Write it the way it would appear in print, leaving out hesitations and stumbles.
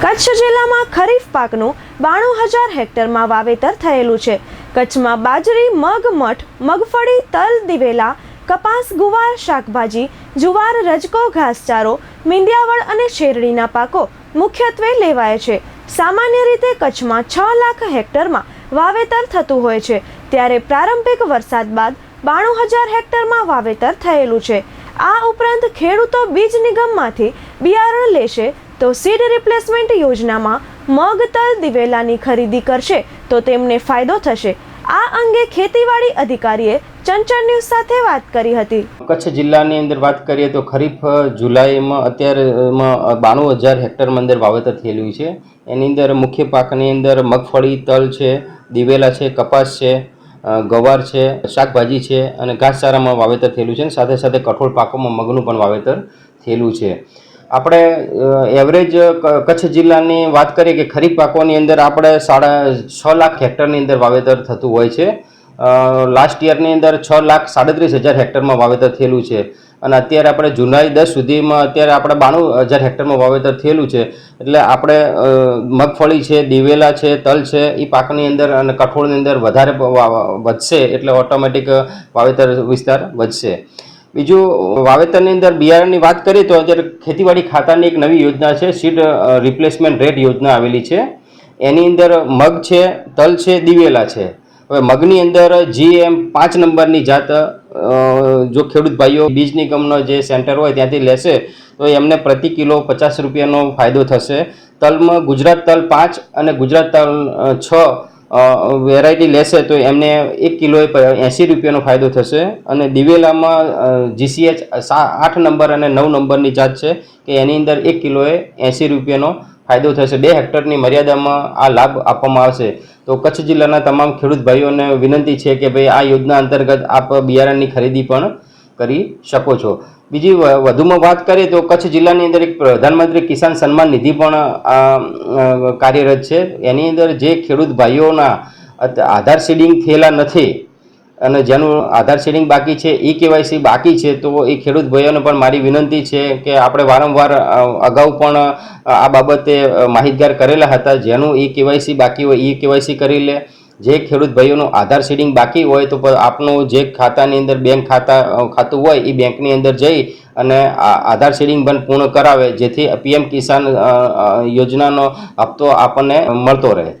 કચ્છ જિલ્લામાં ખરીફ પાકનું 92,000 હેક્ટરમાં વાવેતર થયેલું છે। કચ્છમાં બાજરી, મગ, મઠ, મગફળી, તલ, દિવેલા, કપાસ, ગુવાર, શાકભાજી, જુવાર, રજકો, ઘાસચારો, મીંડિયાવળ અને શેરડીના પાકો મુખ્યત્વે લેવાય છે। સામાન્ય રીતે કચ્છમાં 6 લાખ હેક્ટરમાં વાવેતર થતું હોય છે, ત્યારે પ્રારંભિક વરસાદ બાદ 92,000 હેક્ટરમાં વાવેતર થયેલું છે। આ ઉપરાંત ખેડૂતો બીજ નિગમમાંથી બિયારણ લેશે તો સીડ રિપ્લેસમેન્ટ યોજનામાં મગ, તલ, દિવેલાની ખરીદી કરશે તો તેમને ફાયદો થશે। આ અંગે ખેતીવાડી અધિકારીએ ચંચળ ન્યૂઝ સાથે વાત કરી હતી। કચ્છ જિલ્લાની અંદર વાત કરીએ તો ખરીફ જુલાઈમાં અત્યારમાં 92,000 હેક્ટરમાં અંદર વાવેતર થયેલું છે। એની અંદર મુખ્ય પાકની અંદર મગફળી, તલ છે, દિવેલા છે, કપાસ છે, ગવાર છે, શાકભાજી છે અને ઘાસચારામાં વાવેતર થયેલું છે। સાથે સાથે કઠોળ પાકોમાં મગનું પણ વાવેતર થયેલું છે। આપણે એવરેજ કચ્છ જિલ્લાની વાત કરીએ કે ખરીફ પાકોની અંદર આપણે 6.5 લાખ હેક્ટરની અંદર વાવેતર થતું હોય છે। લાસ્ટ યરની અંદર 6,37,000 હેક્ટરમાં વાવેતર થયેલું છે અને અત્યારે આપણે જુલાઈ 10 સુધીમાં અત્યારે આપણે 92,000 હેક્ટરમાં વાવેતર થયેલું છે। એટલે આપણે મગફળી છે, દિવેલા છે, તલ છે એ પાકની અંદર અને કઠોળની અંદર વધારે વધશે એટલે ઓટોમેટિક વાવેતર વિસ્તાર વધશે। બીજું વાવેતરની અંદર બિયારણની વાત કરીએ તો અત્યારે ખેતીવાડી ખાતાની એક નવી યોજના છે, સીડ રિપ્લેસમેન્ટ રેટ યોજના આવેલી છે। એની અંદર મગ છે, તલ છે, દિવેલા છે। હવે મગની અંદર GM 5 નંબરની જાત જો ખેડૂત ભાઈઓ બીજ નિગમનો જે સેન્ટર હોય ત્યાંથી લેશે તો એમને પ્રતિ કિલો 50 રૂપિયાનો ફાયદો થશે। તલમાં ગુજરાત તલ 5 અને ગુજરાત તલ 6 વેરાયટી લેશે તો એમને 1 કિલોએ 80 રૂપિયાનો ફાયદો થશે અને દિવેલામાં GCH 8 નંબર અને 9 નંબરની જાત છે કે એની અંદર 1 કિલોએ 80 રૂપિયાનો ફાયદો થશે। 2 હેક્ટરની મર્યાદામાં આ લાભ આપવામાં આવશે। તો કચ્છ જિલ્લાના તમામ ખેડૂત ભાઈઓને વિનંતી છે કે ભાઈ આ યોજના અંતર્ગત આપ બિયારણની ખરીદી પણ કરી શકો છો। બીજી વધુમાં વાત કરીએ તો કચ્છ જિલ્લાની અંદર એક પ્રધાનમંત્રી કિસાન સન્માન નિધિ પણ કાર્યરત છે। એની અંદર જે ખેડૂત ભાઈઓના આધાર સીડિંગ થયેલા નથી અને જેનું આધાર સીડિંગ બાકી છે, KYC બાકી છે, તો એ ખેડૂત ભાઈઓને પણ મારી વિનંતી છે કે આપણે વારંવાર અગાઉ પણ આ બાબતે માહિતગાર કરેલા હતા। જેનું KYC બાકી હોય KYC કરી લે। જે ખેડૂત ભાઈઓનું આધાર સીડિંગ બાકી હોય તો આપનું જે ખાતાની અંદર બેંક ખાતું હોય એ બેંકની અંદર જઈ અને આધાર સીડિંગ પણ પૂર્ણ કરાવે, જેથી PM કિસાન યોજનાનો હપ્તો આપણને મળતો રહે।